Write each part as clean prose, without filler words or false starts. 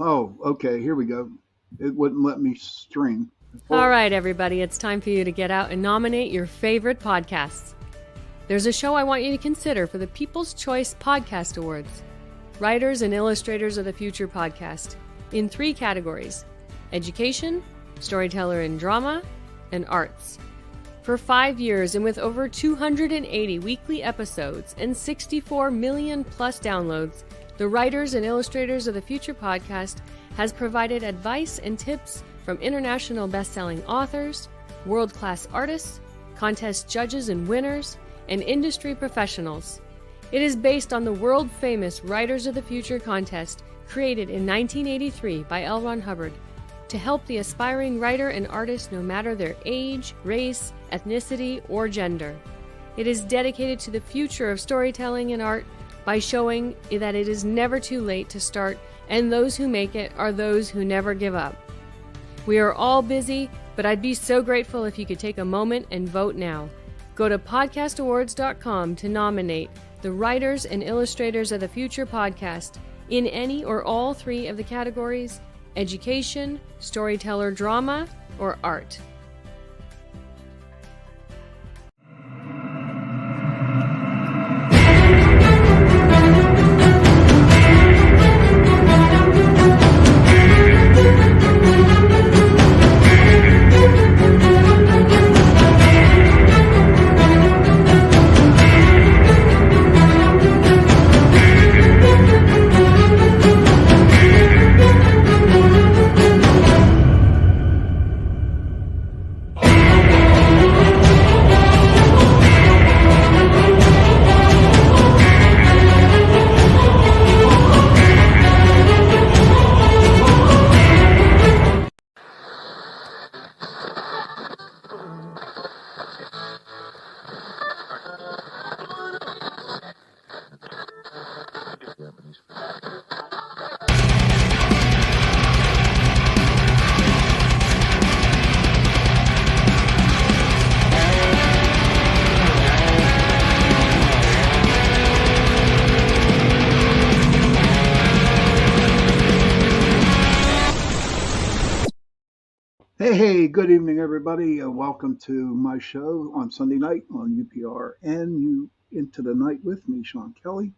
Oh, okay, here we go. It wouldn't let me string. All Well, right, everybody, it's time for you to get out and nominate your favorite podcasts. There's a show I want you to consider for the People's Choice Podcast Awards. Writers and Illustrators of the Future podcast in 3 categories: education, storyteller and drama, and arts. For 5 years and with over 280 weekly episodes and 64 million plus downloads, the Writers and Illustrators of the Future podcast has provided advice and tips from international best-selling authors, world-class artists, contest judges and winners, and industry professionals. It is based on the world-famous Writers of the Future contest created in 1983 by L. Ron Hubbard to help the aspiring writer and artist no matter their age, race, ethnicity, or gender. It is dedicated to the future of storytelling and art by showing that it is never too late to start, and those who make it are those who never give up. We are all busy, but I'd be so grateful if you could take a moment and vote now. Go to podcastawards.com to nominate the Writers and Illustrators of the Future podcast in any or all 3 of the categories: education, storyteller drama, or art. hey, good evening, everybody. Welcome to my show on Sunday night on UPRN. You into the night with me, Sean Kelly.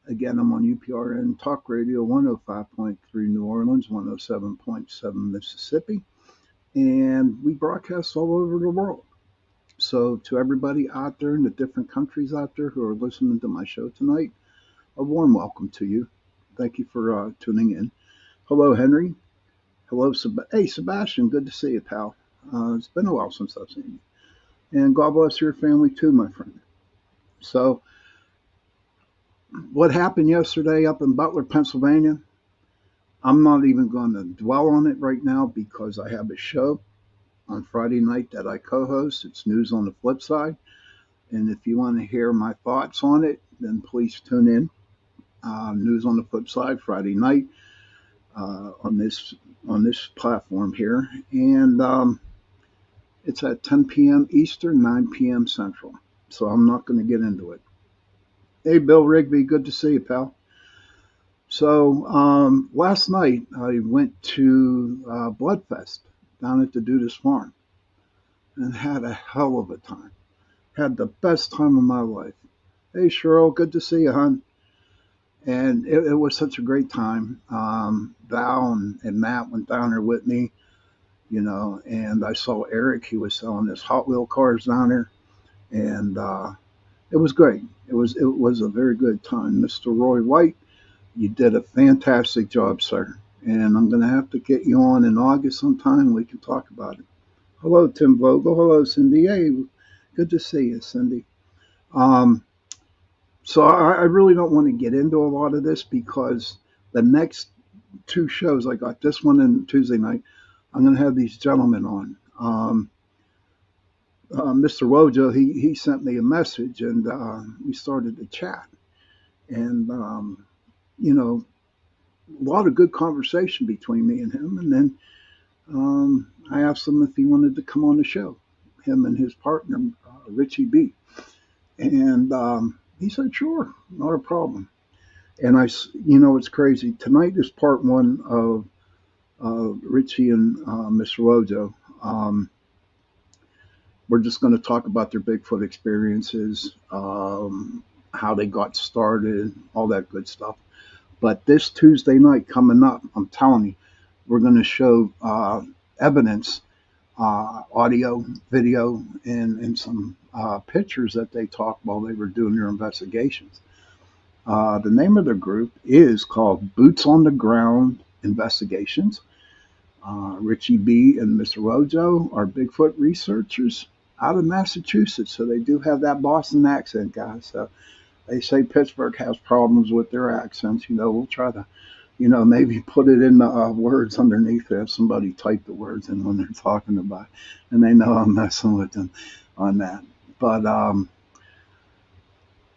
Again, I'm on UPRN Talk Radio 105.3 New Orleans, 107.7 Mississippi, and we broadcast all over the world. So, to everybody out there in the different countries out there who are listening to my show tonight, a warm welcome to you. Thank you for tuning in. Hello, Henry. Hello, hey, Sebastian. Good to see you, pal. It's been a while since I've seen you. And God bless your family, too, my friend. So, what happened yesterday up in Butler, Pennsylvania, I'm not even going to dwell on it right now because I have a show on Friday night that I co-host. It's News on the Flip Side. And if you want to hear my thoughts on it, then please tune in. News on the Flip Side, Friday night on this platform here. And it's at 10 p.m. Eastern, 9 p.m. Central. So I'm not going to get into it. Hey, Bill Rigby, good to see you, pal. So last night I went to Bloodfest down at the Dudas Farm and had a hell of a time. Had the best time of my life. Hey, Cheryl, good to see you, hon. And it was such a great time. Val and Matt went down there with me, and I saw Eric. He was selling his Hot Wheel cars down there, and it was great. It was a very good time. Mr. Roy White, you did a fantastic job, sir. And I'm going to have to get you on in August sometime. We can talk about it. Hello, Tim Vogel. Hello, Cindy. Hey, good to see you, Cindy. So I really don't want to get into a lot of this because the next 2 shows, I got this one and Tuesday night, I'm going to have these gentlemen on. Mr. Wojo, he sent me a message and we started to chat. And, a lot of good conversation between me and him. And then I asked him if he wanted to come on the show, him and his partner, Richie B. And he said, sure, not a problem. And it's crazy. Tonight is part one of Richie and Mr. Wojo. We're just going to talk about their Bigfoot experiences, how they got started, all that good stuff. But this Tuesday night coming up, I'm telling you, we're going to show evidence, audio, video, and some pictures that they talked while they were doing their investigations. The name of the group is called Boots on the Ground Investigations. Richie B and Mr. Wojo are Bigfoot researchers out of Massachusetts, so they do have that Boston accent, guys. So they say Pittsburgh has problems with their accents. We'll try to, maybe put it in the words underneath it if somebody type the words in when they're talking about it, and they know I'm messing with them on that. But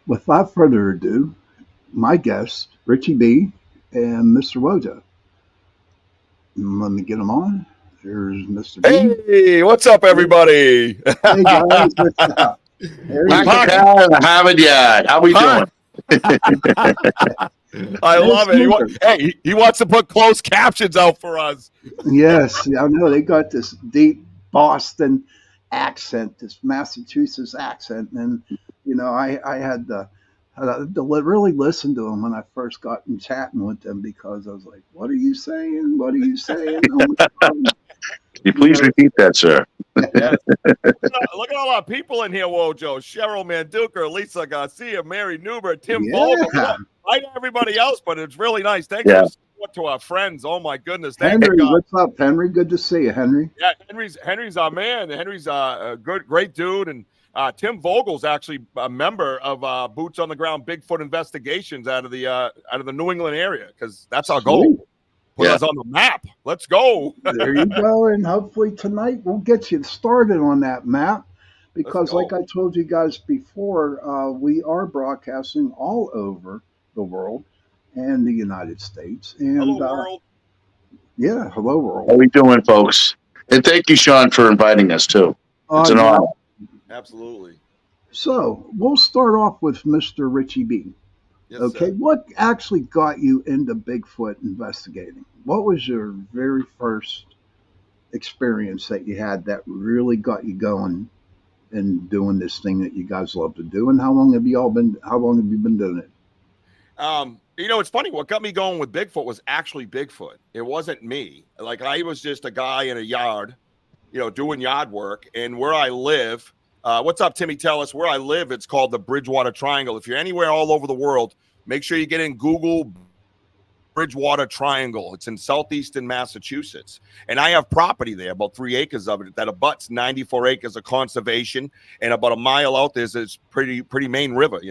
without further ado, my guests, Richie B and Mr. Wojo. Let me get them on. Here's Mr. B. Hey, what's up, everybody? Hey guys, what's up? Haven't yet. How we doing? I love it. He wants to put closed captions out for us. Yes, I know. They got this deep Boston accent, this Massachusetts accent, and I had to really listen to them when I first got in chatting with them, because I was like, "What are you saying? What are you saying?" Can you please repeat that, sir? Yes. Look at all our people in here, Wojo. Cheryl Manduka, Lisa Garcia, Mary Newbert, Tim Vogel. I know everybody else, but it's really nice. Thanks for support to our friends. Oh my goodness. Henry, what's up, Henry? Good to see you, Henry. Yeah, Henry's our man. Henry's a great dude, and Tim Vogel's actually a member of Boots on the Ground Bigfoot Investigations out of the New England area, because that's our goal. Put us on the map. Let's go. There you go. And hopefully tonight we'll get you started on that map, because like I told you guys before, we are broadcasting all over the world and the United States. And hello, world. Yeah, hello, world. How are we doing, folks? And thank you, Sean, for inviting us, too. It's an honor. Absolutely. So we'll start off with Mr. Richie B. Yes, okay, sir. What actually got you into Bigfoot investigating? What was your very first experience that you had that really got you going and doing this thing that you guys love to do? And how long have you been doing it? It's funny. What got me going with Bigfoot was actually Bigfoot. It wasn't me. Like, I was just a guy in a yard, doing yard work. And where I live, what's up, Timmy? Tell us where I live. It's called the Bridgewater Triangle. If you're anywhere all over the world, make sure you get in Google Bridgewater Triangle. It's in southeastern Massachusetts. And I have property there, about 3 acres of it, that abuts 94 acres of conservation. And about a mile out, there's this pretty main river,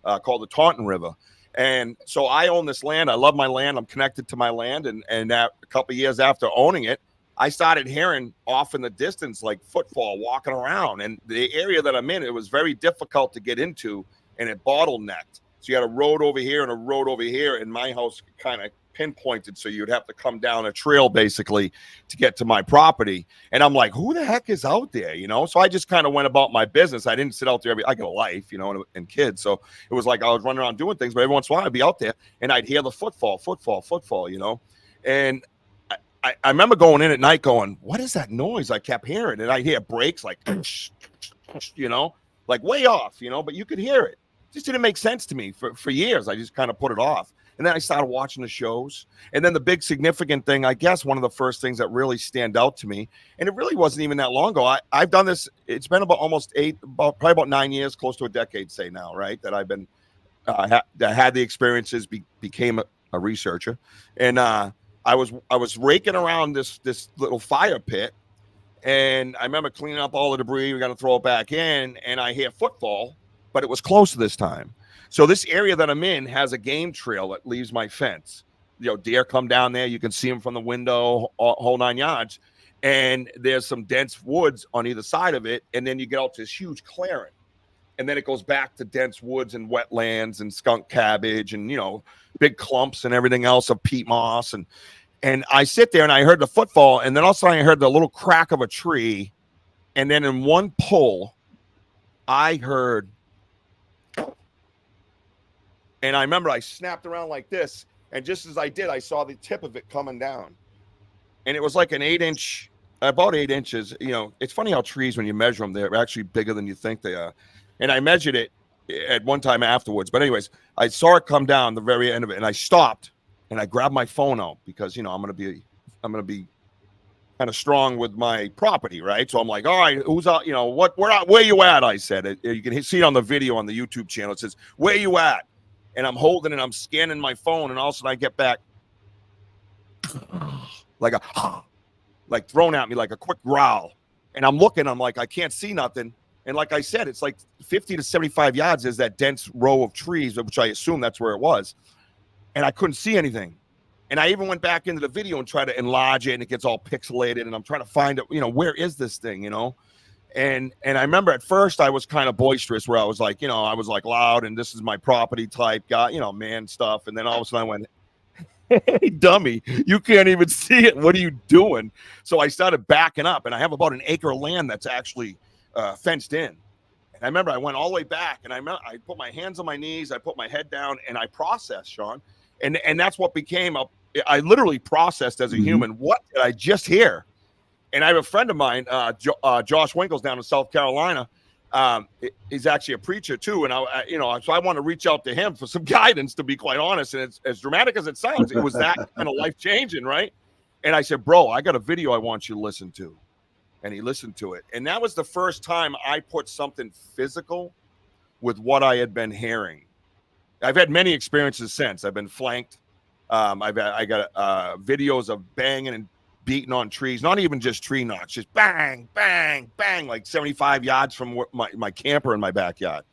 called the Taunton River. And so I own this land. I love my land. I'm connected to my land. And a couple of years after owning it, I started hearing off in the distance, like footfall walking around. And the area that I'm in, it was very difficult to get into, and it bottlenecked. So you had a road over here and a road over here, and my house kind of pinpointed, so you'd have to come down a trail basically to get to my property. And I'm like, who the heck is out there? So I just kind of went about my business. I didn't sit out there. I got a life, and kids. So it was like I was running around doing things, but every once in a while I'd be out there and I'd hear the footfall, and I remember going in at night going, what is that noise? I kept hearing it. I hear brakes like, like way off, but you could hear it. It just didn't make sense to me for years. I just kind of put it off. And then I started watching the shows. And then the big significant thing, I guess one of the first things that really stand out to me, and it really wasn't even that long ago. I've done this. It's been about probably about 9 years, close to a decade, say now, right? That I've been, had the experiences, became a researcher. And I was raking around this little fire pit. And I remember cleaning up all the debris. We got to throw it back in. And I hear footfall, but it was close this time. So this area that I'm in has a game trail that leaves my fence. Deer come down there. You can see them from the window, whole 9 yards. And there's some dense woods on either side of it. And then you get out to this huge clearing. And then it goes back to dense woods and wetlands and skunk cabbage and, big clumps and everything else of peat moss. And I sit there and I heard the footfall. And then all of a sudden I heard the little crack of a tree. And then in one pull, I heard And I remember I snapped around like this, and just as I did, I saw the tip of it coming down. And it was like an 8-inch, about 8 inches. You know, it's funny how trees, when you measure them, they're actually bigger than you think they are. And I measured it at one time afterwards. But anyways, I saw it come down the very end of it, and I stopped and I grabbed my phone out because, you know, I'm gonna be kind of strong with my property, right? So I'm like, all right, who's out? You know, where you at? I said, you can see it on the video on the YouTube channel. It says, where you at? And I'm holding it, I'm scanning my phone, and all of a sudden I get back like thrown at me like a quick growl. And I'm looking, I'm like, I can't see nothing. And like I said, it's like 50 to 75 yards is that dense row of trees, which I assume that's where it was. And I couldn't see anything. And I even went back into the video and tried to enlarge it, and it gets all pixelated. And I'm trying to find it, you know, where is this thing, you know? And I remember at first I was kind of boisterous, where I was like, you know, I was like loud, and this is my property type guy, you know, man stuff. And then all of a sudden I went, hey, dummy, you can't even see it. What are you doing? So I started backing up, and I have about an acre of land that's actually fenced in. And I remember I went all the way back, and I put my hands on my knees, I put my head down, and I processed, Sean. And that's what became I literally processed as a human. What did I just hear? And I have a friend of mine, Josh Winkles down in South Carolina. He's actually a preacher too. And so I want to reach out to him for some guidance, to be quite honest. And it's as dramatic as it sounds, it was that kind of life-changing, right? And I said, bro, I got a video I want you to listen to. And he listened to it. And that was the first time I put something physical with what I had been hearing. I've had many experiences since. I've been flanked. I got videos of banging and beating on trees, not even just tree knocks, just bang, bang, bang, like 75 yards from my camper in my backyard.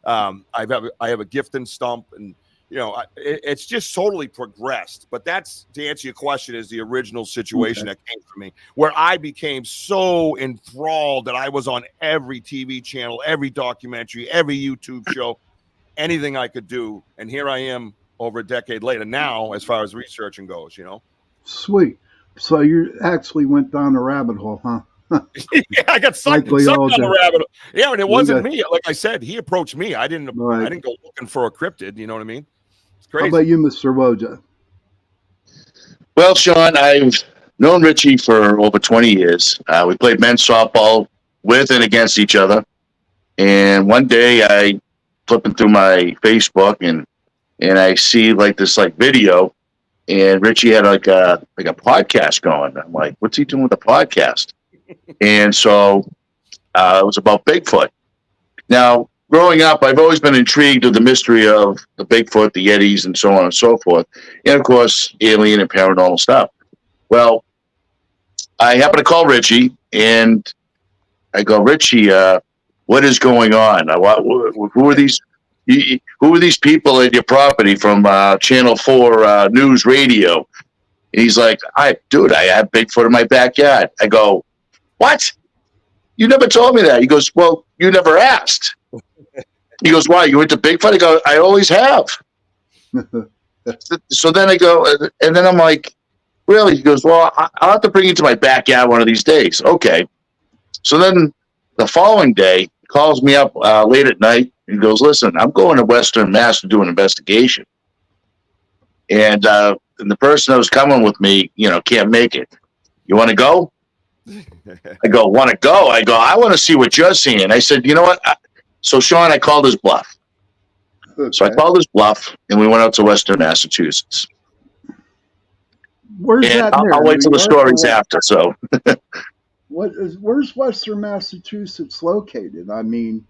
I have a gifting stump, and you know, it's just totally progressed. But that's, to answer your question, is the original situation that came from me, where I became so enthralled that I was on every TV channel, every documentary, every YouTube show, anything I could do. And here I am over a decade later now, as far as researching goes, you know. Sweet. So you actually went down a rabbit hole, huh? Yeah, I got sucked down the rabbit hole. Yeah, and it wasn't me. Like I said, he approached me. I didn't go looking for a cryptid. You know what I mean? It's crazy. How about you, Mr. Wojo? Well, Sean, I've known Richie for over 20 years. We played men's softball with and against each other. And one day I flipping through my Facebook and I see like this video, and Richie had like a podcast going. I'm like, what's he doing with the podcast? And so it was about Bigfoot. Now, growing up, I've always been intrigued with the mystery of the Bigfoot, the Yetis, and so on and so forth. And of course, alien and paranormal stuff. Well, I happen to call Richie, and I go, Richie, what is going on? Who are these? Who are these people at your property from Channel 4 News Radio? And he's like, I have Bigfoot in my backyard. I go, what? You never told me that. He goes, well, you never asked. He goes, why? You into Bigfoot? I go, I always have. So then I go, and then I'm like, really? He goes, well, I'll have to bring you to my backyard one of these days. Okay. So then the following day, he calls me up late at night. He goes, listen, I'm going to Western Mass to do an investigation. And the person that was coming with me, can't make it. You want to go? I go, want to go? I go, I want to see what you're seeing. I said, you know what? So, Sean, I called his bluff. Okay. So I called his bluff, and we went out to Western Massachusetts. Where's that? I'll wait till the story's after. So, where's Western Massachusetts located? I mean,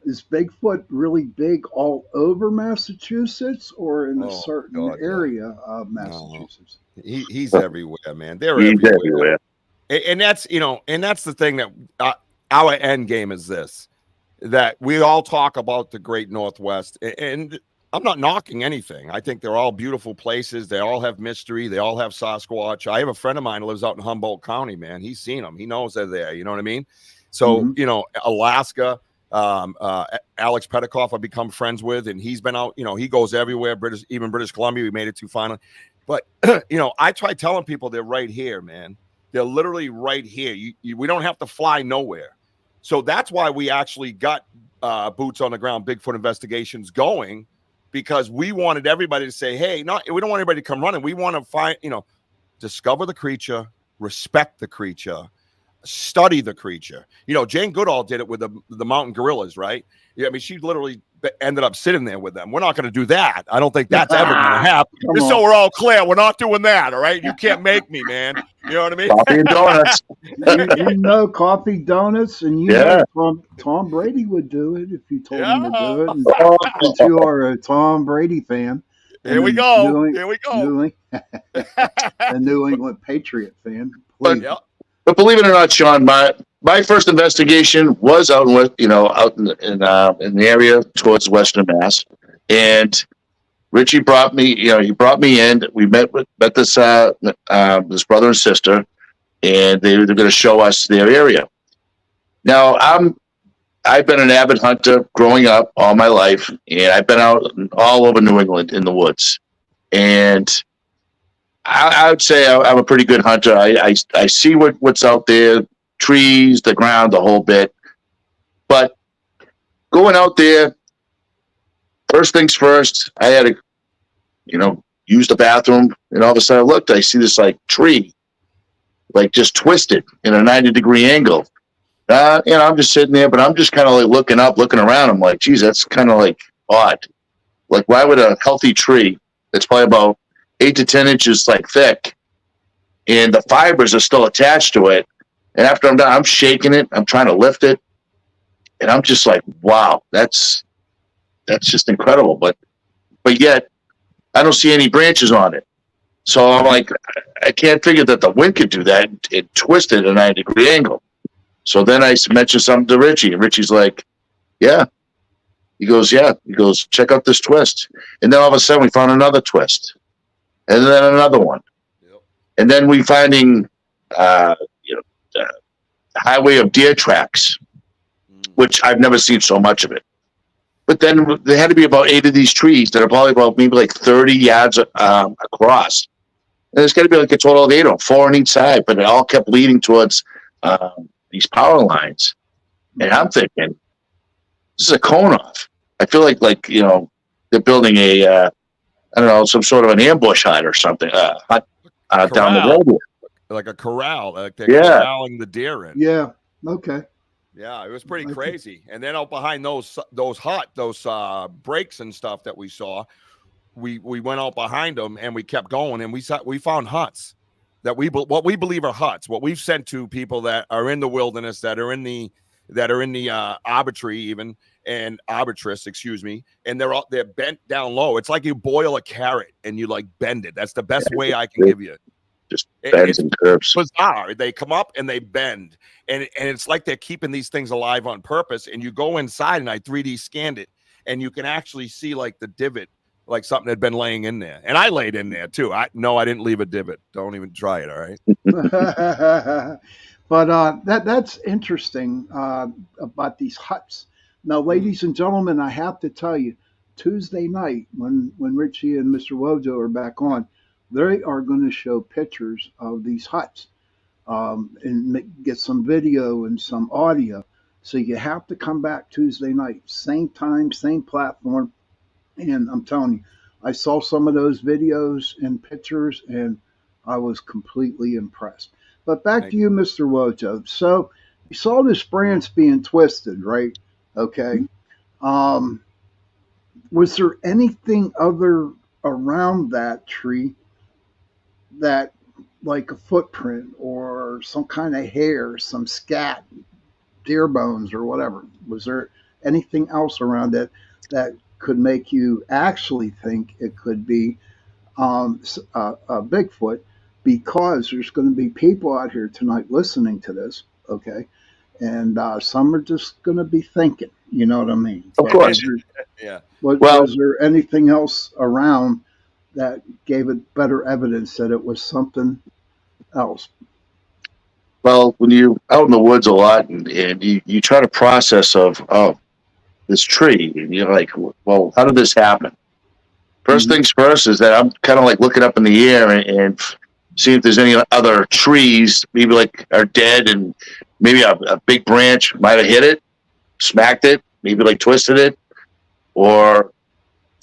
is Bigfoot really big all over Massachusetts, or in a certain area of Massachusetts? No. He's everywhere, man. They're everywhere. And that's, and that's the thing that our end game is this, that we all talk about the great Northwest, and I'm not knocking anything. I think they're all beautiful places. They all have mystery. They all have Sasquatch. I have a friend of mine who lives out in Humboldt County, man. He's seen them. He knows they're there. You know what I mean? So, Alaska, Alex Petikoff I've become friends with, and he's been out, he goes everywhere, even British Columbia. We made it to finally. But, I try telling people they're right here, man. They're literally right here. We don't have to fly nowhere. So that's why we actually got boots on the ground Bigfoot investigations going, because we wanted everybody to say, hey, we don't want anybody to come running. We want to find, discover the creature, respect the creature, study the creature. Jane Goodall did it with the mountain gorillas, right? Yeah, I mean, she literally ended up sitting there with them. We're not going to do that. I don't think that's ever going to happen. Just so we're all clear, we're not doing that, all right? You can't make me, man. You know what I mean? Coffee and donuts. Coffee, donuts, and Tom Brady would do it if you told him to do it. And since you are a Tom Brady fan, here we go. A New England Patriot fan. Please. But believe it or not, Sean, my first investigation was out in the area towards Western Mass, and Richie brought me. He brought me in. We met this this brother and sister, and they're going to show us their area. Now I've been an avid hunter growing up all my life, and I've been out all over New England in the woods, and I would say I'm a pretty good hunter. I see what's out there, trees, the ground, the whole bit. But going out there, first things first, I had to, use the bathroom, and all of a sudden I looked, I see this tree, just twisted in a 90-degree angle. I'm just sitting there, but I'm just kind of looking up, looking around. I'm like, geez, that's kind of odd. Why would a healthy tree that's probably about 8 to 10 inches thick, and the fibers are still attached to it, and after I'm done, I'm shaking it, I'm trying to lift it, and I'm just like, wow, that's just incredible. But yet I don't see any branches on it. So I'm like, I can't figure that the wind could do that and twist it at a 90-degree angle. So then I mentioned something to Richie, and Richie's like, yeah. He goes, check out this twist. And then all of a sudden we found another twist. And then another one. Yep. And then we finding, highway of deer tracks, which I've never seen so much of it. But then there had to be about 8 of these trees that are probably about maybe 30 yards across. And there's got to be a total of 8 of them, 4 on each side, but it all kept leading towards these power lines. And I'm thinking, this is a cone off. I feel like they're building a some sort of an ambush hut or something down the road. Like a corral, they're corralling the deer in. Yeah. Okay. Yeah, it was pretty crazy. And then out behind those breaks and stuff that we saw, we went out behind them and we kept going, and we found huts what we believe are huts. What we've sent to people that are in the wilderness, that are in the arbitrary even. And arbitrous, excuse me, and they're bent down low. It's like you boil a carrot and you bend it. That's the best way I can give you. Just bends and curves. Bizarre. They come up and they bend, and it's like they're keeping these things alive on purpose. And you go inside, and I 3D scanned it, and you can actually see the divot, something had been laying in there. And I laid in there too. I didn't leave a divot. Don't even try it. All right. But that's interesting about these huts. Now, ladies and gentlemen, I have to tell you, Tuesday night when Richie and Mr. Wojo are back on, they are going to show pictures of these huts and get some video and some audio. So you have to come back Tuesday night, same time, same platform. And I'm telling you, I saw some of those videos and pictures, and I was completely impressed. But back to you, Mr. Wojo. So you saw this branch being twisted, right? Okay. Was there anything other around that tree that, a footprint or some kind of hair, some scat, deer bones or whatever? Was there anything else around it that could make you actually think it could be a Bigfoot? Because there's going to be people out here tonight listening to this, okay? And some are just going to be thinking, you know what I mean? Of course. Was there anything else around that gave it better evidence that it was something else? Well, when you're out in the woods a lot and you try to process this tree, and you're like, well, how did this happen? First things first is that I'm kind of looking up in the air and see if there's any other trees, maybe are dead, and maybe a big branch might have hit it, smacked it, maybe twisted it, or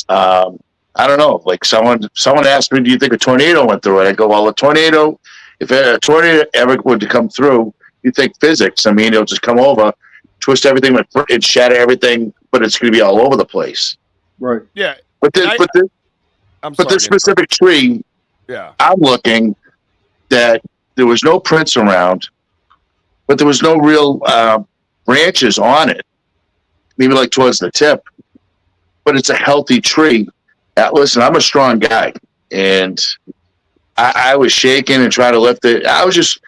I don't know. Like someone asked me, "Do you think a tornado went through it?" I go, "Well, a tornado. If a tornado ever would to come through, you think physics? I mean, it'll just come over, twist everything, and shatter everything, but it's going to be all over the place." Right. Yeah. But this specific tree, yeah, I'm looking that there was no prints around, but there was no real branches on it. Maybe like towards the tip, but it's a healthy tree. Listen, I'm a strong guy, and I was shaking and trying to lift it. I was just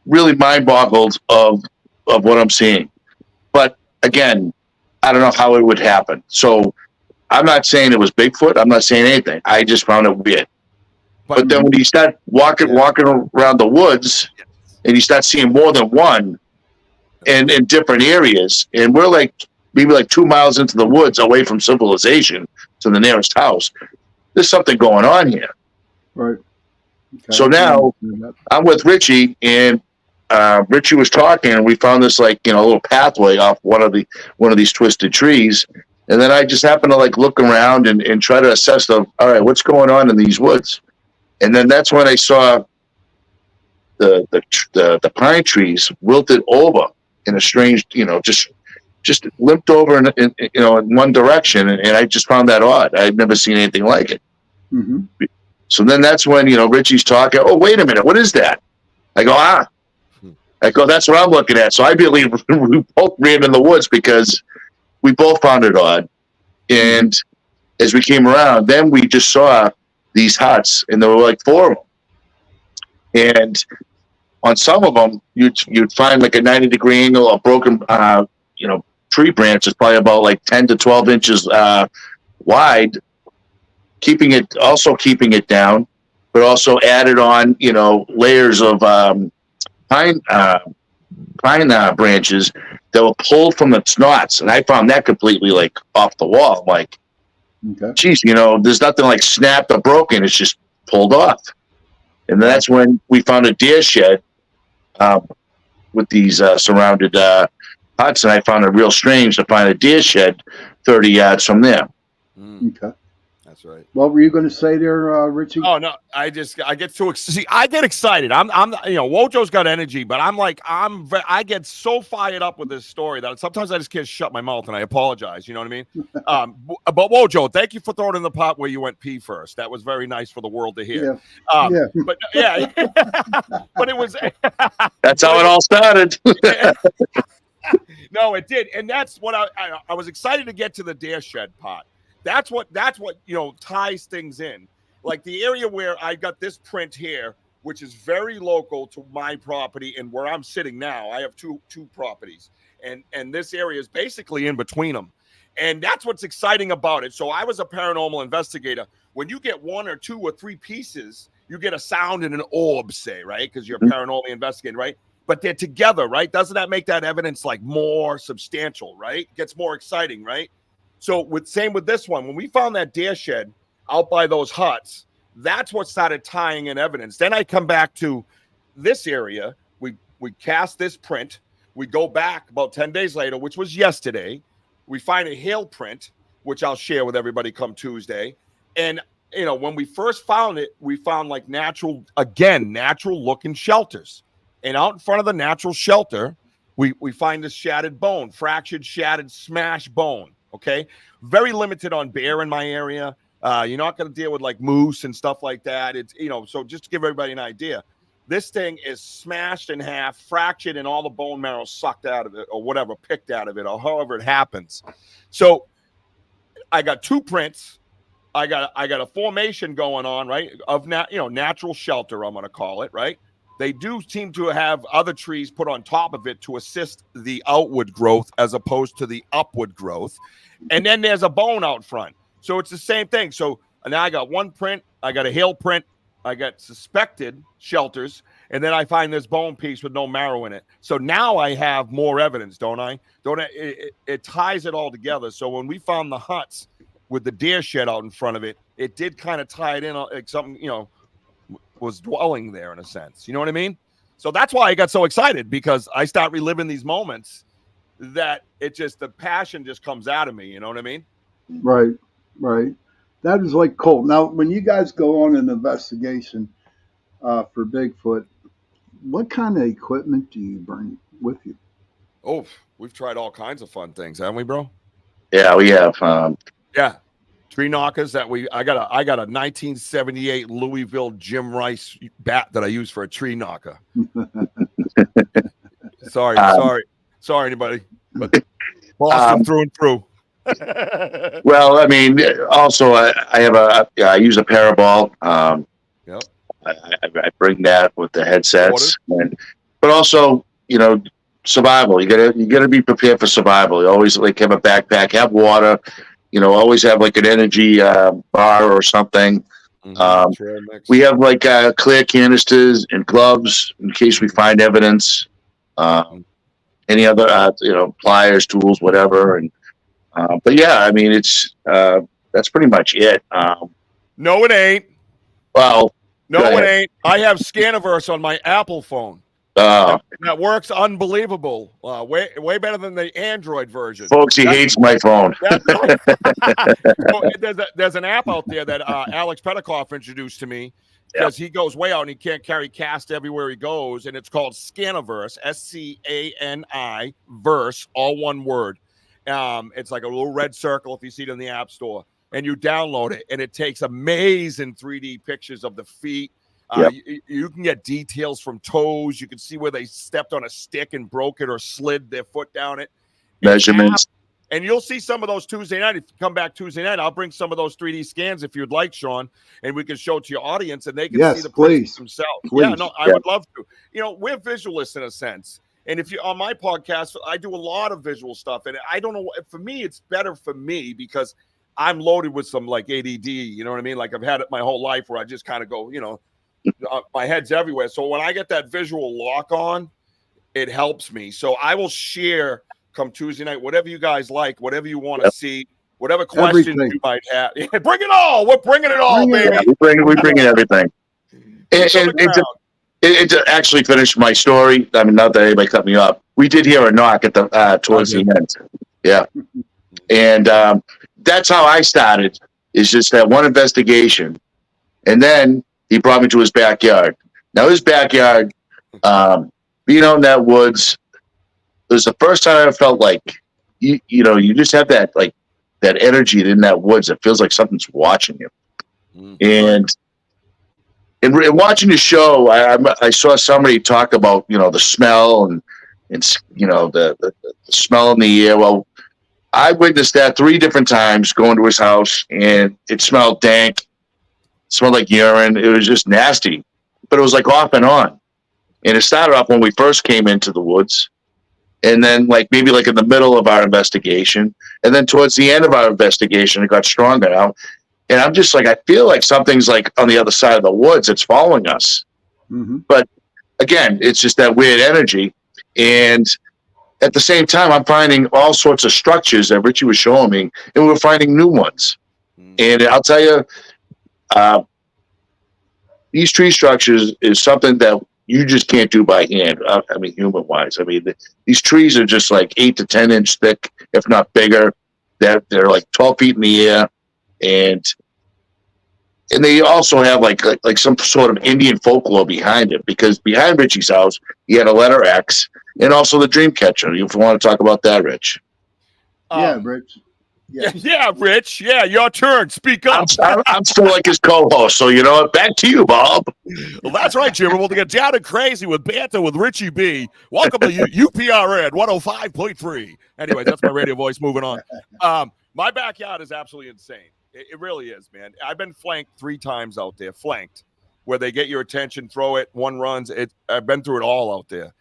really mind boggled of what I'm seeing. But again, I don't know how it would happen. So I'm not saying it was Bigfoot. I'm not saying anything. I just found it weird. But then when you start walking around the woods and you start seeing more than one in different areas, and we're like maybe like 2 miles into the woods away from civilization to the nearest house, there's something going on here. Right. Okay. So now I'm with Richie, and Richie was talking, and we found this like little pathway off one of these twisted trees, and then I just happened to like look around and try to assess all right, what's going on in these woods, and then that's when I saw the pine trees wilted over in a strange, just limped over in one direction, and I just found that odd. I've never seen anything like it. Mm-hmm. So then that's when Richie's talking. Oh, wait a minute, what is that? I go, I go, that's what I'm looking at. So I believe we both ran in the woods because we both found it odd. And as we came around, then we just saw these huts, and there were like 4 of them. And on some of them, you'd find like a 90-degree angle, a broken, tree branch is probably about like 10 to 12 inches wide, keeping it down, but also added on, layers of pine branches that were pulled from its knots, and I found that completely like off the wall. I'm like, geez, there's nothing like snapped or broken; it's just pulled off. And that's when we found a deer shed with these surrounded huts, and I found it real strange to find a deer shed 30 yards from there. Okay. That's right. What were you going to say there, Richie? Oh no, I get too I get excited. I'm Wojo's got energy, but I get so fired up with this story that sometimes I just can't shut my mouth, and I apologize. You know what I mean? But Wojo, thank you for throwing in the pot where you went pee first. That was very nice for the world to hear. Yeah. But yeah, but it was. That's how it all started. No, it did, and that's what I was excited to get to the deer shed pot. That's what ties things in. Like the area where I got this print here, which is very local to my property and where I'm sitting now. I have two properties, and this area is basically in between them. And that's what's exciting about it. So I was a paranormal investigator. When you get 1 or 2 or 3 pieces, you get a sound and an orb, say, right? Because you're a paranormal investigator, right? But they're together, right? Doesn't that make that evidence like more substantial, right? It gets more exciting, right? So same with this one. When we found that deer shed out by those huts, that's what started tying in evidence. Then I come back to this area. We cast this print. We go back about 10 days later, which was yesterday. We find a hail print, which I'll share with everybody come Tuesday. And, when we first found it, we found like natural looking shelters. And out in front of the natural shelter, we find this shattered bone, fractured, shattered, smashed bone. Okay. Very limited on bear in my area. You're not going to deal with like moose and stuff like that. It's, so just to give everybody an idea, this thing is smashed in half, fractured, and all the bone marrow sucked out of it or whatever, picked out of it or however it happens. So I got 2 prints. I got a formation going on, right? Of natural shelter, I'm going to call it, right? They do seem to have other trees put on top of it to assist the outward growth as opposed to the upward growth. And then there's a bone out front. So it's the same thing. So now I got 1 print. I got a hail print. I got suspected shelters. And then I find this bone piece with no marrow in it. So now I have more evidence, don't I? It ties it all together. So when we found the huts with the deer shed out in front of it, it did kind of tie it in like something, was dwelling there in a sense. You know what I mean? So that's why I got so excited, because I start reliving these moments that the passion just comes out of me. You know what I mean? Right. That is like cool. Now, when you guys go on an investigation for Bigfoot, what kind of equipment do you bring with you? Oh, we've tried all kinds of fun things, haven't we, bro? Yeah, we have. Yeah. Tree knockers I got a 1978 Louisville Jim Rice bat that I use for a tree knocker. Sorry, anybody, but Boston through and through. Well, I mean, also I use a parabol. Yep. I bring that with the headsets, but also, survival. You gotta be prepared for survival. You always like have a backpack, have water. Always have like an energy bar or something. We have like clear canisters and gloves in case we find evidence. Any other pliers, tools, whatever. And but yeah, I mean it's that's pretty much it. No, it ain't. Well, no, it ain't. I have Scaniverse on my Apple phone. That works unbelievable. Way better than the Android version. Folks, he hates my phone. There's an app out there that Alex Petikoff introduced to me because he goes way out and he can't carry cast everywhere he goes, and it's called Scaniverse, SCANI verse, all one word. It's like a little red circle if you see it in the App Store, and you download it, and it takes amazing 3D pictures of the feet. You can get details from toes. You can see where they stepped on a stick and broke it or slid their foot down it. Measurements. And you'll see some of those Tuesday night. If you come back Tuesday night, I'll bring some of those 3D scans if you'd like, Sean, and we can show it to your audience and they can see the pictures themselves. Please. Yeah, no, I would love to. We're visualists in a sense. And if you on my podcast, I do a lot of visual stuff. And I don't know, for me, it's better for me because I'm loaded with some like ADD, you know what I mean? Like I've had it my whole life where I just kind of go, my head's everywhere. So when I get that visual lock on, it helps me. So I will share come Tuesday night, whatever you guys like, whatever you want to see, whatever questions you might have. Bring it all. We're bringing it all, baby. We bring in everything. And to actually finish my story, I mean, not that anybody cut me off. We did hear a knock at the towards the end. Yeah. And that's how I started, is just that one investigation. And then he brought me to his backyard. Now, his backyard, being out in that woods, it was the first time I felt like, you just have that energy in that woods. It feels like something's watching you. And watching the show, I saw somebody talk about, the smell and the smell in the air. Well, I witnessed that 3 different times going to his house, and it smelled dank. It smelled like urine. It was just nasty, but it was like off and on. And it started off when we first came into the woods, and then maybe in the middle of our investigation, and then towards the end of our investigation, it got stronger now. And I'm just I feel like something's on the other side of the woods. It's following us. Mm-hmm. But again, it's just that weird energy. And at the same time, I'm finding all sorts of structures that Richie was showing me, and we're finding new ones. Mm-hmm. And I'll tell you, these tree structures is something that you just can't do by hand. I mean, human-wise. I mean, these trees are just 8 to 10 inch thick, if not bigger. They're 12 feet in the air. And they also have like some sort of Indian folklore behind it, because behind Richie's house he had a letter X and also the dream catcher. You want to talk about that, Rich? Yeah, Rich. Yeah, Rich. Yeah, your turn. Speak up. I'm still his co-host, so back to you, Bob. Well, that's right, Jimmy. We'll get down and crazy with banter with Richie B. Welcome to UPRN 105.3. Anyway, that's my radio voice. Moving on. My backyard is absolutely insane. It really is, man. I've been flanked 3 times out there, where they get your attention, throw it, one runs. I've been through it all out there.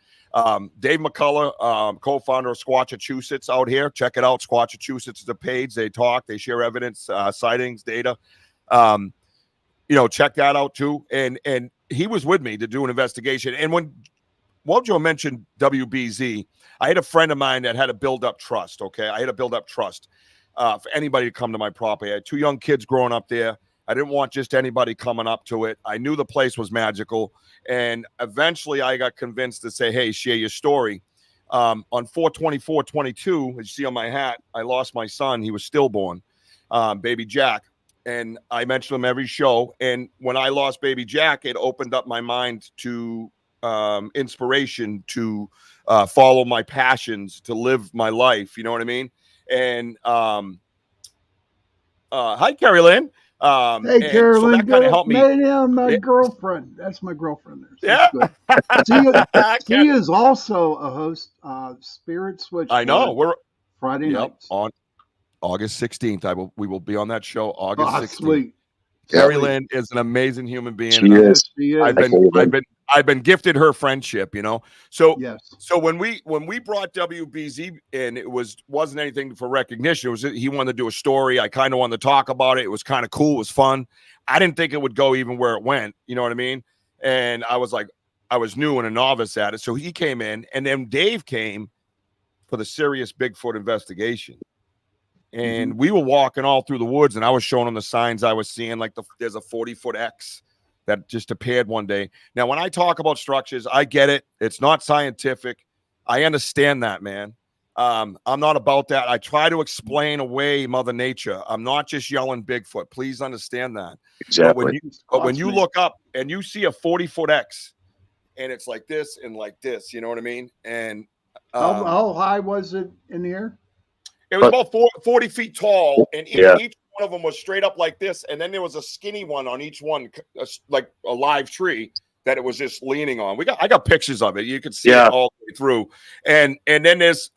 Dave McCullough, co-founder of Squatchachusetts out here. Check it out. Squatchachusetts is a page. They talk. They share evidence, sightings, data. Check that out too. And he was with me to do an investigation. And when Wojo mentioned WBZ, I had a friend of mine that had to build up trust, okay? I had to build up trust. For anybody to come to my property. I had 2 young kids growing up there. I didn't want just anybody coming up to it. I knew the place was magical. And eventually I got convinced to say, hey, share your story. On 4/24/22, as you see on my hat, I lost my son. He was stillborn, baby Jack. and I mention them every show. And when I lost Baby Jack, it opened up my mind to inspiration, to follow my passions, to live my life. You know what I mean? And hi, Carrie Lynn. Hey, And so Carolyn, that kind of good. helped me. Man, my Yeah. girlfriend. That's my girlfriend there. She's Yeah. good. She is also a host, Spirit I know. Switchboard, We're Friday yep nights. on August 16th. We will be on that show August 16th. Sweet. Carrie Sweet. Lynn is an amazing human being. She is. She I've is. been gifted her friendship, you know. So Yes. so when we brought WBZ in, it wasn't anything for recognition. It was he wanted to do a story. I kind of wanted to talk about it. It was kind of cool. It was fun. I didn't think it would go even where it went. You know what I mean? And I was like, I was new and a novice at it. So he came in, and then Dave came for the serious Bigfoot investigation. And we were walking all through the woods, and I was showing him the signs I was seeing, like there's a 40-foot X that just appeared one day. Now, when I talk about structures, I get it. It's not scientific. I understand that, man. I'm not about that. I try to explain away Mother Nature. I'm not just yelling Bigfoot. Please understand that. Exactly. But when you look up and you see a 40-foot X, and it's like this and like this, you know what I mean? And how high was it in the air? it was about 40 feet tall, and each one of them was straight up like this. And then there was a skinny one on each one, like a live tree that it was just leaning on. I got pictures of it. You could see it all the way through. And then there's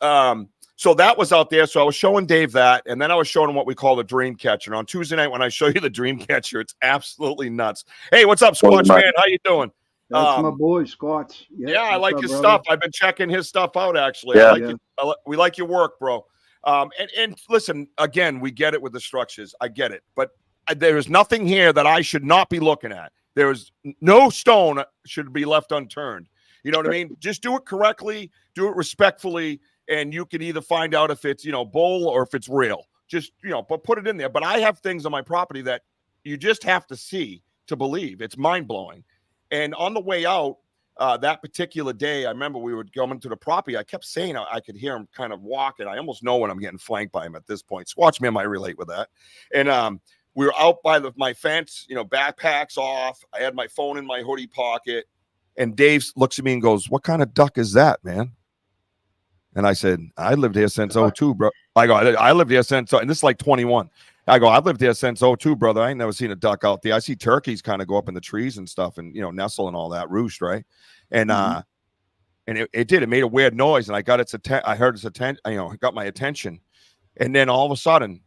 so that was out there. So I was showing Dave that, and then I was showing him what we call the dream catcher. And on Tuesday night, when I show you the dream catcher, it's absolutely nuts. Hey, what's up, Squatch man? How you doing? That's my boy, Scotch. Yeah, I like his stuff. I've been checking his stuff out, actually. Yeah. We like your work, bro. And listen, again, we get it with the structures. I get it. But there is nothing here that I should not be looking at. There is no stone should be left unturned. You know what I mean? Just do it correctly, do it respectfully, and you can either find out if it's, bull or if it's real. Just, but put it in there. But I have things on my property that you just have to see to believe. It's mind-blowing. And on the way out, that particular day, I remember we were going to the property. I kept saying I could hear him kind of walking. I almost know when I'm getting flanked by him at this point. Squatch man might relate with that. And we were out by my fence, backpacks off. I had my phone in my hoodie pocket. And Dave looks at me and goes, "What kind of duck is that, man?" And I said, "I lived here since 02, bro." I go, "I lived here since," and this is like 21. I go, "I've lived here since 02, brother. I ain't never seen a duck out there. I see turkeys kind of go up in the trees and stuff and, nestle and all that, roost, right?" And it did. It made a weird noise, and I got I heard its attention, it got my attention. And then all of a sudden,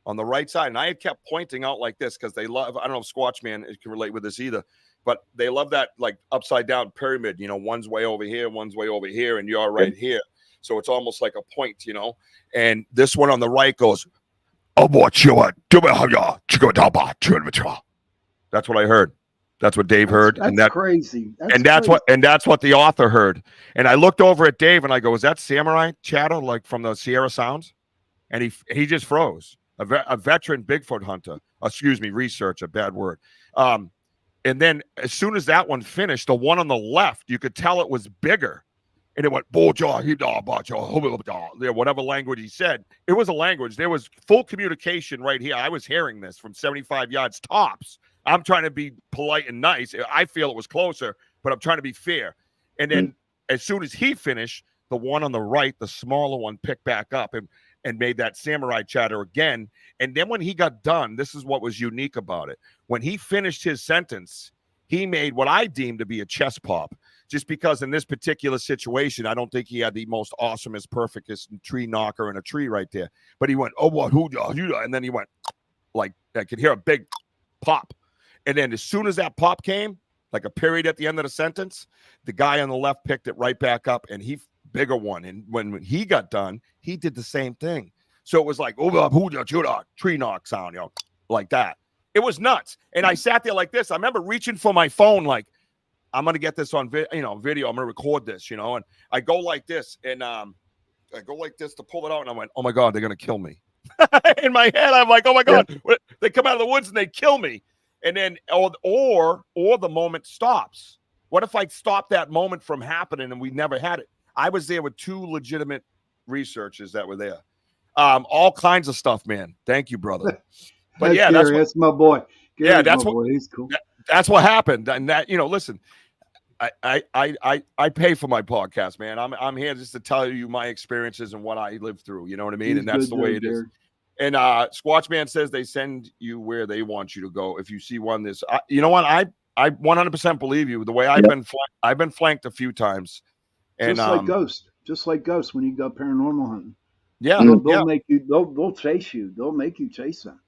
on the right side, and I had kept pointing out like this because they love, I don't know if Squatch man can relate with this either, but they love that like upside down pyramid, one's way over here, one's way over here, and you're right here. So it's almost like a point, and this one on the right goes, "That's what I heard. That's what Dave heard." That's crazy. That's what the author heard. And I looked over at Dave and I go, "Is that samurai chatter like from the Sierra Sounds?" And he just froze. A veteran Bigfoot hunter, researcher, bad word. And then as soon as that one finished, the one on the left, you could tell it was bigger. And it went, whatever language he said. It was a language. There was full communication right here. I was hearing this from 75 yards tops. I'm trying to be polite and nice. I feel it was closer, but I'm trying to be fair. And then as soon as he finished, the one on the right, the smaller one, picked back up and made that samurai chatter again. And then when he got done, this is what was unique about it. When he finished his sentence, he made what I deemed to be a chest pop. Just because in this particular situation, I don't think he had the most awesomest, perfectest tree knocker in a tree right there. But he went, and then he went like I could hear a big pop. And then as soon as that pop came, like a period at the end of the sentence, the guy on the left picked it right back up, and bigger one. And when he got done, he did the same thing. So it was like tree knock sound, like that. It was nuts. And I sat there like this. I remember reaching for my phone, like, I'm going to get this on video. I'm going to record this, and I go like this, and I go like this to pull it out. And I went, "Oh my God, they're going to kill me." In my head, I'm like, "Oh my God, they come out of the woods and they kill me." And then, or the moment stops. What if I stopped that moment from happening and we never had it? I was there with two legitimate researchers that were there. All kinds of stuff, man. Thank you, brother. But yeah, Gary, that's my boy. Gary's that's my what boy. He's cool. that's what happened. And that, listen, I pay for my podcast, man. I'm here just to tell you my experiences and what I lived through. You know what I mean? He's And that's good the way though, it is. Gary. And Squatch Man says they send you where they want you to go. If you see one, you know what? I 100% believe you. The way I've been flanked a few times, and just like Ghost when you go paranormal hunting. Yeah, they'll make you. They'll chase you. They'll make you chase them.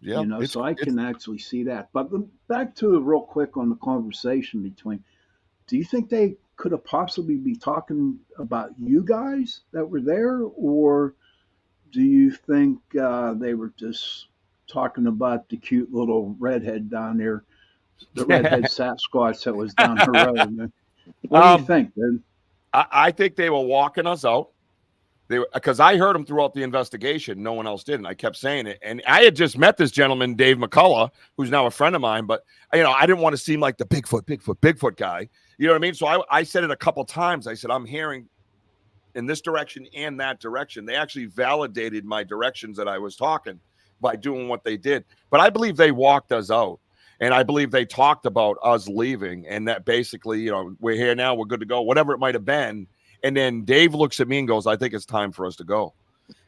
Yeah, So I can actually see that. But back to it real quick on the conversation between. Do you think they could have possibly be talking about you guys that were there, or do you think they were just talking about the cute little redhead down there, the redhead Sasquatch that was down the road? Man? What do you think, man? I think they were walking us out. Because I heard them throughout the investigation. No one else did. And I kept saying it. And I had just met this gentleman, Dave McCullough, who's now a friend of mine. But, I didn't want to seem like the Bigfoot guy. You know what I mean? So I said it a couple times. I said, I'm hearing in this direction and that direction. They actually validated my directions that I was talking by doing what they did. But I believe they walked us out. And I believe they talked about us leaving. And that basically, we're here now. We're good to go. Whatever it might have been. And then Dave looks at me and goes, I think it's time for us to go.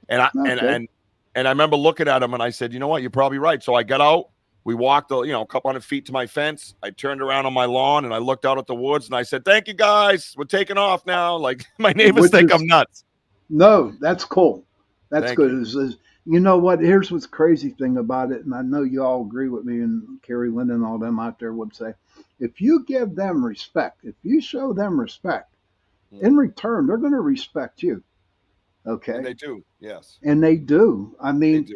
And I remember looking at him and I said, you know what? You're probably right. So I got out. We walked, a couple hundred feet to my fence. I turned around on my lawn and I looked out at the woods and I said, thank you guys. We're taking off now. Like my neighbors think I'm nuts. No, that's cool. That's Thank good. You know what? Here's what's crazy thing about it. And I know you all agree with me, and Carrie Lynn and all them out there would say, if you give them respect, if you show them respect, in return, they're going to respect you. Okay. And they do. Yes. And they do. I mean,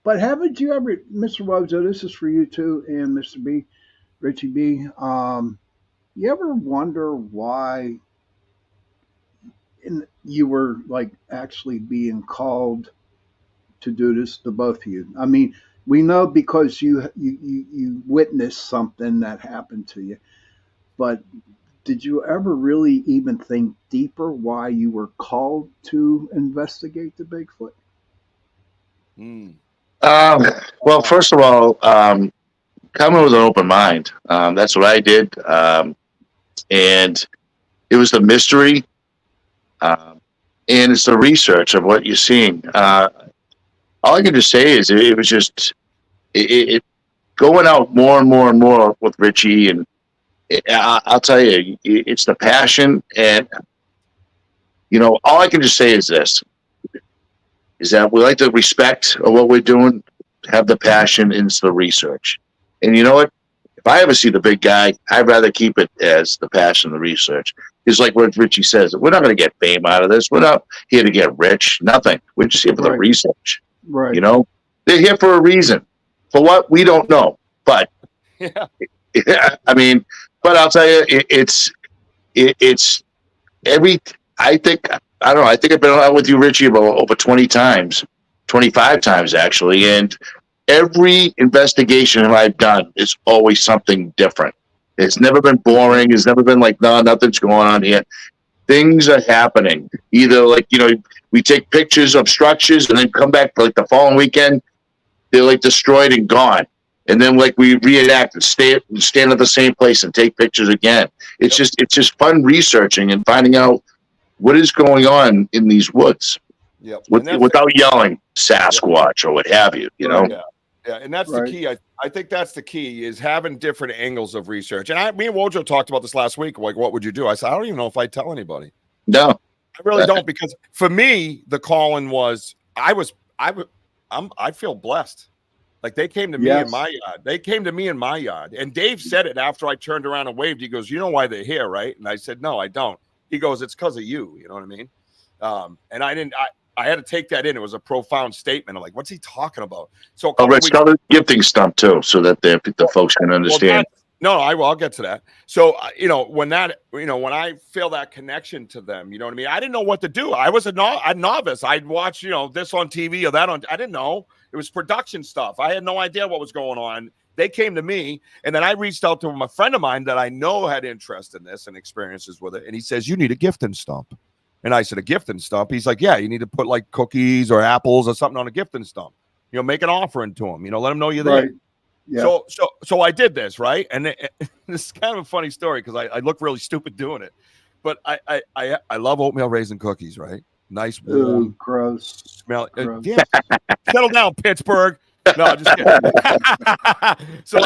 but haven't you ever, Mr. Wojo, this is for you too, and Mr. B, Richie B, you ever wonder why you were like actually being called to do this, to both of you? I mean, we know because you witnessed something that happened to you, but did you ever really even think deeper why you were called to investigate the Bigfoot? Well, first of all, come in with an open mind. That's what I did. And it was the mystery. And it's the research of what you're seeing. All I can just say is it was just it going out more and more and more with Richie, and I'll tell you, it's the passion. And all I can just say is this: is that we like the respect of what we're doing, have the passion, and it's the research. And you know what? If I ever see the big guy, I'd rather keep it as the passion, the research. It's like what Richie says. We're not going to get fame out of this. We're not here to get rich. Nothing. We're just here for the research. Right. They're here for a reason. For what? We don't know. But I mean, but I'll tell you, it's every. I think I don't know. I think I've been on with you, Richie, about over 20 times, 25 times actually, and every investigation I've done is always something different. It's never been boring. It's never been like, no, nothing's going on here. Things are happening. Either like, we take pictures of structures and then come back like the following weekend, they're like destroyed and gone. And then like we reenact and stand at the same place and take pictures again. It's just fun researching and finding out what is going on in these woods. Yep. Without yelling Sasquatch or what have you, Yeah, and that's the key. I think that's the key is having different angles of research. And me and Wojo talked about this last week. Like, what would you do? I said, I don't even know if I'd tell anybody. No, I really don't, because for me, the calling was I feel blessed. Like they came to me in my yard. They came to me in my yard. And Dave said it after I turned around and waved. He goes, you know why they're here, right? And I said, no, I don't. He goes, it's because of you. You know what I mean? And I had to take that in. It was a profound statement. I'm like, what's he talking about? So let's tell the gifting stump too, so that the folks can understand. I'll get to that. So, when I feel that connection to them, you know what I mean? I didn't know what to do. I was a novice. I'd watch, this on TV or that I didn't know. It was production stuff. I had no idea what was going on. They came to me, and then I reached out to a friend of mine that I know had interest in this and experiences with it. And he says, you need a gifting stump. And I said, a gifting stump? He's like, yeah, you need to put like cookies or apples or something on a gifting stump. make an offering to them, let them know you're Right. there. Yeah. So I did this, right? And this is kind of a funny story because I look really stupid doing it, but I love oatmeal raisin cookies, right? Nice, warm, Ooh, gross. smell. Gross. Damn, settle down, Pittsburgh. No, I'm just kidding. So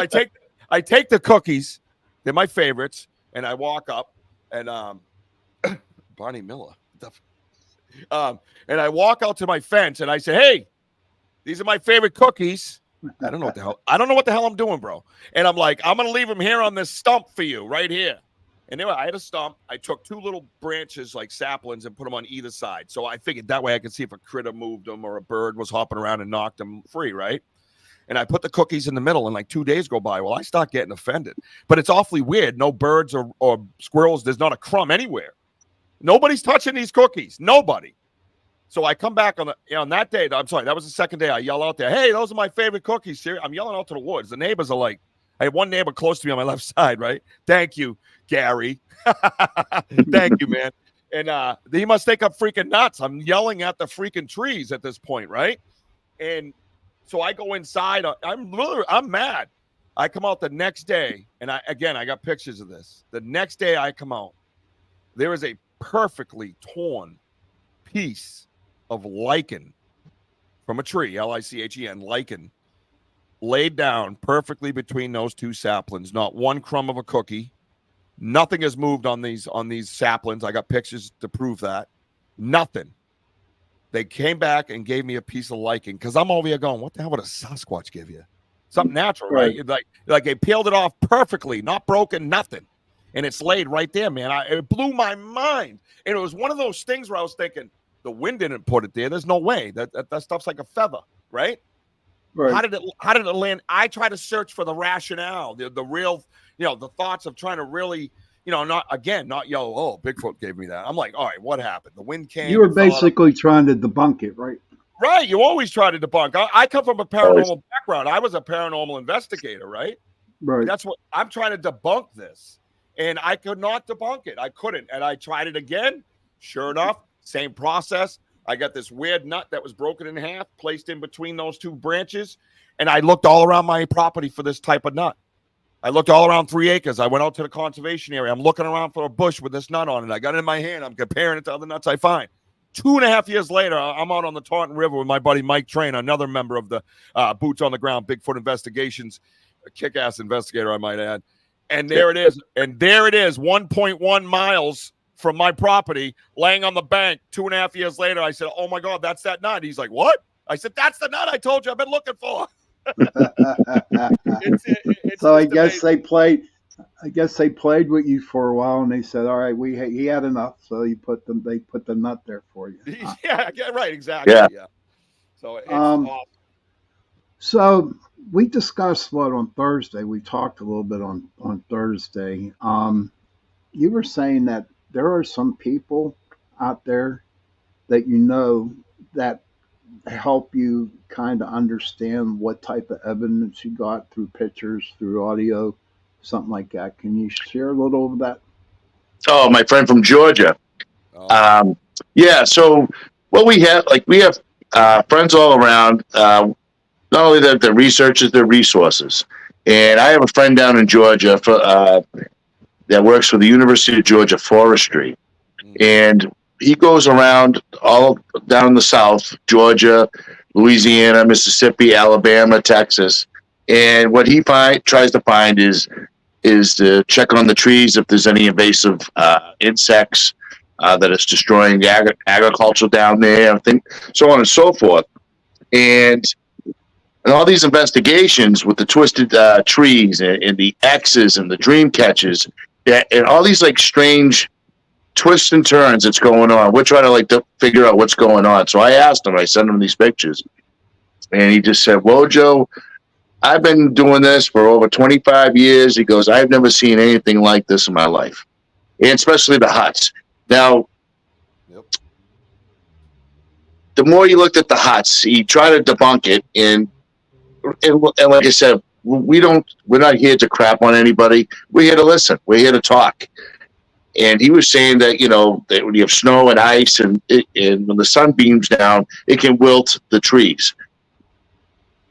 I take the cookies. They're my favorites, and I walk up and Barney Miller. And I walk out to my fence and I say, "Hey, these are my favorite cookies." I don't know what the hell I'm doing, bro. And I'm like, I'm gonna leave them here on this stump for you, right here. And anyway, I had a stump. I took 2 little branches, like saplings, and put them on either side. So I figured that way I could see if a critter moved them or a bird was hopping around and knocked them free, right? And I put the cookies in the middle, and like 2 days go by. Well, I start getting offended. But it's awfully weird. No birds or squirrels. There's not a crumb anywhere. Nobody's touching these cookies. Nobody. So I come back on that day. I'm sorry, that was the second day. I yell out there, "Hey, those are my favorite cookies." Here, I'm yelling out to the woods. The neighbors are like, I have one neighbor close to me on my left side, right? Thank you, Gary. Thank you, man. And he must think I'm freaking nuts. I'm yelling at the freaking trees at this point, right? And so I go inside. I'm mad. I come out the next day, and I got pictures of this. The next day I come out, there is a perfectly torn piece of lichen from a tree, L-I-C-H-E-N, lichen, laid down perfectly between those 2 saplings. Not one crumb of a cookie. Nothing has moved on these saplings. I got pictures to prove that. Nothing. They came back and gave me a piece of lichen because I'm over here going, what the hell would a Sasquatch give you? Something natural, right? Like they peeled it off perfectly, not broken, nothing. And it's laid right there, man. It blew my mind. And it was one of those things where I was thinking, the wind didn't put it there. There's no way. That stuff's like a feather, right? Right. How did it land? I try to search for the rationale, the real, the thoughts of trying to really, not yell, "Oh, Bigfoot gave me that." I'm like, all right, what happened? The wind came. You were basically trying to debunk it, right? Right. You always try to debunk. I come from a paranormal background. I was a paranormal investigator, right? Right. That's what I'm trying to debunk this. And I could not debunk it. I couldn't. And I tried it again. Sure enough, same process. I got this weird nut that was broken in half, placed in between those 2 branches. And I looked all around my property for this type of nut. I looked all around 3 acres. I went out to the conservation area. I'm looking around for a bush with this nut on it. I got it in my hand. I'm comparing it to other nuts I find. 2.5 years later, I'm out on the Taunton River with my buddy Mike Train, another member of the Boots on the Ground Bigfoot Investigations, a kick-ass investigator, I might add. And there it is. And there it is, 1.1 miles from my property, laying on the bank. 2.5 years later, I said, "Oh my God, that's that nut." He's like, "What?" I said, "That's the nut I told you I've been looking for." It's So I amazing. guess they played. I guess they played with you for a while, and they said, "All right, he had enough." So they put the nut there for you. Yeah, right, exactly. Yeah. So it's awesome. So we discussed on Thursday. We talked a little bit on Thursday. You were saying that there are some people out there that that help you kind of understand what type of evidence you got through pictures, through audio, something like that. Can you share a little of that? Oh, my friend from Georgia. Yeah. So what we have friends all around. Not only that, the researchers, the resources. And I have a friend down in Georgia that works for the University of Georgia Forestry. And he goes around all down the South, Georgia, Louisiana, Mississippi, Alabama, Texas. And what he tries to find is to check on the trees if there's any invasive insects that is destroying the agriculture down there, so on and so forth. And all these investigations with the twisted trees and the X's and the dream catches, and all these like strange twists and turns that's going on. We're trying to figure out what's going on. So I asked him, I sent him these pictures, and he just said, "Wojo, I've been doing this for over 25 years. He goes, "I've never seen anything like this in my life." And especially the huts. Now, the more you looked at the huts, he tried to debunk it. And like I said, we're not here to crap on anybody. We're here to listen. We're here to talk. And he was saying that, that when you have snow and ice and when the sun beams down, it can wilt the trees.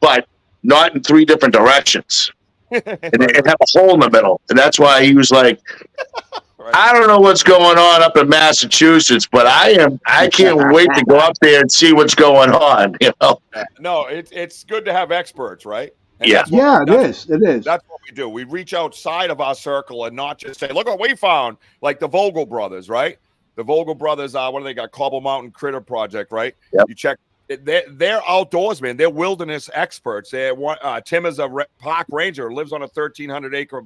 but not in 3 different directions. And it had a hole in the middle. And that's why he was like, I don't know what's going on up in Massachusetts, but I can't wait to go up there and see what's going on. No, it's good to have experts, right? And Yeah. It is. That's what we do. We reach outside of our circle and not just say, look what we found, like the Vogel brothers, right? The Vogel brothers, what do they got? Cobble Mountain Critter Project, right? Yep. You check. They're outdoorsmen. They're wilderness experts. Tim is a park ranger, lives on a 1,300-acre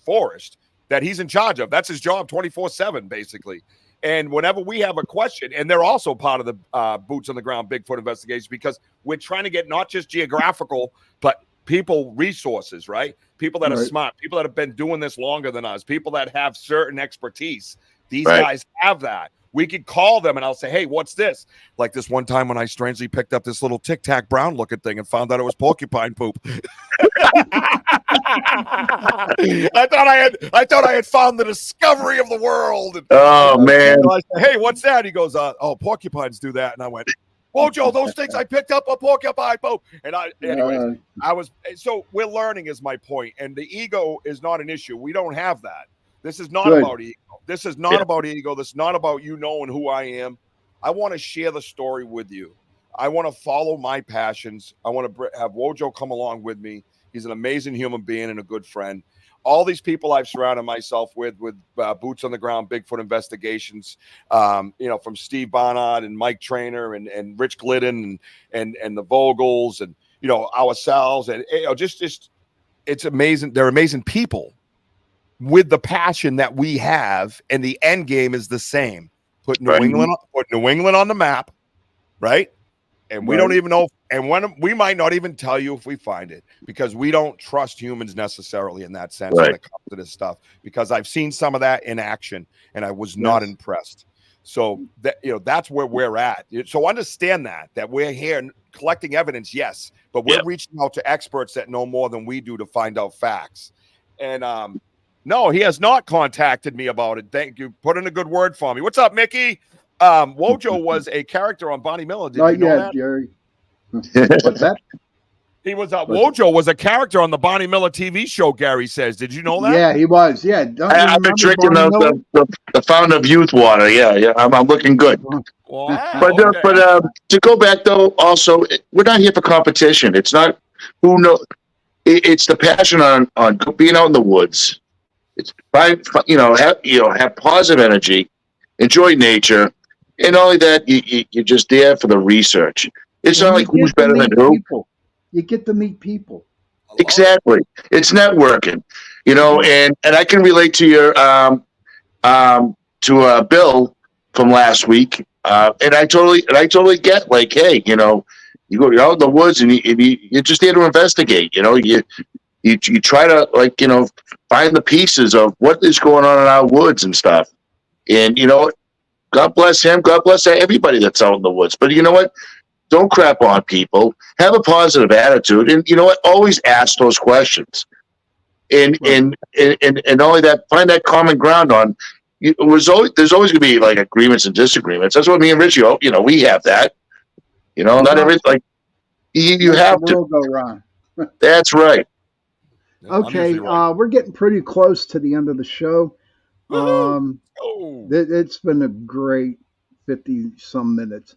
forest that he's in charge of. That's his job 24/7, basically. And whenever we have a question, and they're also part of the boots on the ground Bigfoot investigation, because we're trying to get not just geographical, but people resources, right? People that are smart, people that have been doing this longer than us, people that have certain expertise. These guys have that. We could call them and I'll say, hey, what's this? Like this one time when I strangely picked up this little Tic Tac brown looking thing and found out it was porcupine poop. I thought I had found the discovery of the world. And, man. I said, hey, what's that? He goes, oh, porcupines do that. And I went, Wojo, those things I picked up a porcupine poop. And so we're learning is my point. And the ego is not an issue. We don't have that. This is not about ego. This is not about ego. This is not about you knowing who I am. I want to share the story with you. I want to follow my passions. I want to have Wojo come along with me. He's an amazing human being and a good friend. All these people I've surrounded myself with boots on the ground, Bigfoot investigations, from Steve Barnard and Mike Trainer and Rich Glidden and the Vogels and, ourselves. And, just it's amazing. They're amazing people with the passion that we have. And the end game is the same. Put New England on the map, right? And we don't even know, and when we might not even tell you if we find it, because we don't trust humans necessarily in that sense when it comes to this stuff. Because I've seen some of that in action, and I was not impressed. So that that's where we're at. So understand that we're here collecting evidence, yes, but we're reaching out to experts that know more than we do to find out facts. And no, he has not contacted me about it. Thank you. Put in a good word for me. What's up, Mickey? Wojo was a character on Bonnie Miller. Did you know that? Jerry. What's that? He was Wojo was a character on the Bonnie Miller TV show. Gary says, "Did you know that?" Yeah, he was. Yeah, I've been drinking the fountain of youth water. Yeah, I'm looking good. Wow. But to go back though, also we're not here for competition. It's not who know. It's the passion on being out in the woods. It's have positive energy, enjoy nature. And not only that, you're just there for the research. It's not like who's better than who. You get to meet people. Exactly. It's networking, and I can relate to your Bill from last week. And I totally get, like, hey, you're out in the woods and you're just there to investigate. You try to find the pieces of what is going on in our woods and stuff. And God bless him. God bless everybody that's out in the woods. But you know what? Don't crap on people. Have a positive attitude. And you know what? Always ask those questions. And only that, find that common ground on. There's always going to be like agreements and disagreements. That's what me and Richie, we have that. Not everything. You have to. Go wrong. That's right. Okay, we're getting pretty close to the end of the show. It's been a great 50-some minutes.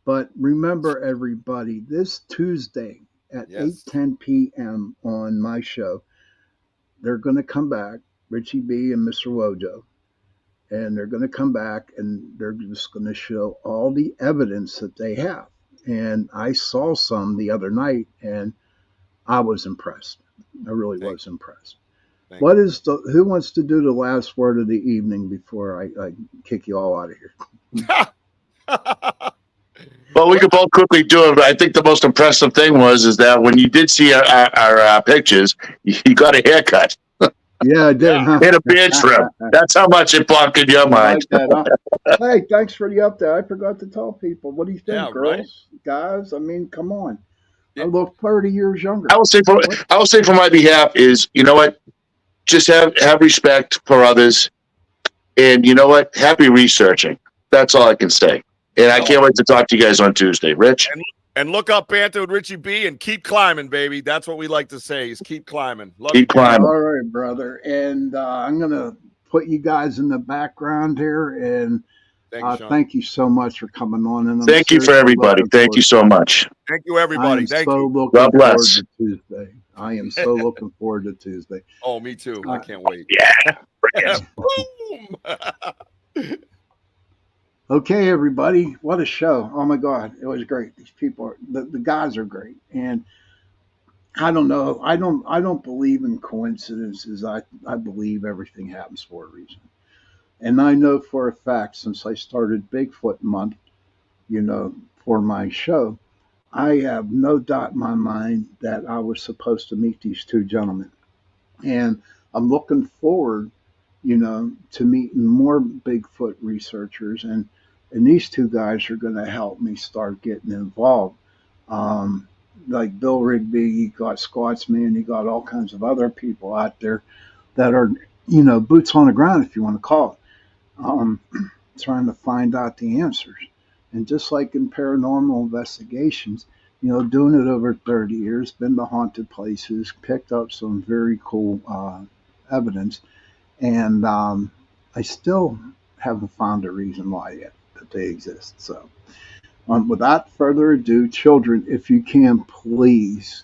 But remember, everybody, this Tuesday at 8:10 p.m. on my show, they're going to come back, Richie B and Mr.Wojo, and they're going to come back and they're just going to show all the evidence that they have. And I saw some the other night, and I was impressed. I really was impressed. Who wants to do the last word of the evening before I kick you all out of here? Well, we could both quickly do it, but I think the most impressive thing is that when you did see our pictures, you got a haircut. Yeah, I did. Huh? And a beard trim. That's how much it blocked in your mind. Like that, huh? Hey, thanks for the update. I forgot to tell people. What do you think, girls, guys? I mean, come on. I look 30 years younger. I will say for my behalf is, you know what? Just have respect for others, and you know what? Happy researching. That's all I can say. And I can't wait to talk to you guys on Tuesday. Rich? And look up Banter with Richie B and keep climbing, baby. That's what we like to say is keep climbing. Love Keep you, guys. climbing. All right, brother. And I'm going to put you guys in the background here. And Thank you, Sean. thank you so much for coming on. And I'm Thank you for seriously everybody. looking Thank you forward- so much. Thank you, I everybody. am Thank so you. looking God forward bless. to Tuesday. I am so looking forward to Tuesday. Oh, me too. I can't wait. Yeah. Boom. Okay, everybody. What a show. Oh my God. It was great. These people are the guys are great. And I don't know. I don't believe in coincidences. I believe everything happens for a reason. And I know for a fact since I started Bigfoot month, for my show, I have no doubt in my mind that I was supposed to meet these two gentlemen. And I'm looking forward, to meeting more Bigfoot researchers, and these two guys are going to help me start getting involved. Like Bill Rigby, you got Scotsman, you got all kinds of other people out there that are, boots on the ground, if you want to call it, trying to find out the answers. And just like in paranormal investigations, doing it over 30 years, been to haunted places, picked up some very cool evidence, and I still haven't found a reason why yet that they exist. So, without further ado, children, if you can, please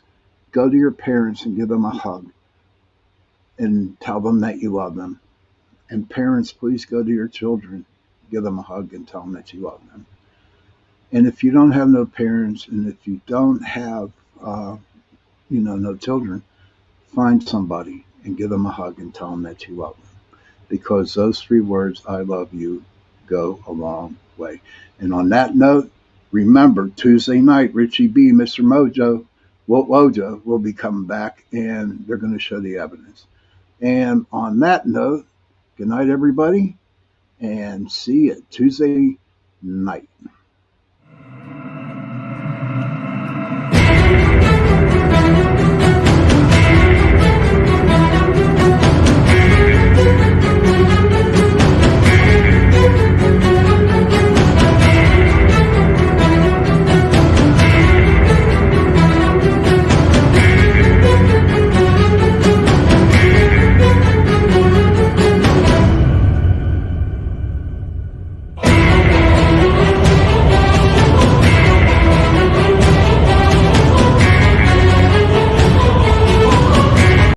go to your parents and give them a hug and tell them that you love them. And parents, please go to your children, give them a hug and tell them that you love them. And if you don't have no parents, and if you don't have, no children, find somebody and give them a hug and tell them that you love them. Because those 3 words, I love you, go a long way. And on that note, remember, Tuesday night, Richie B, Mr.Wojo will be coming back, and they're going to show the evidence. And on that note, good night, everybody, and see you Tuesday night.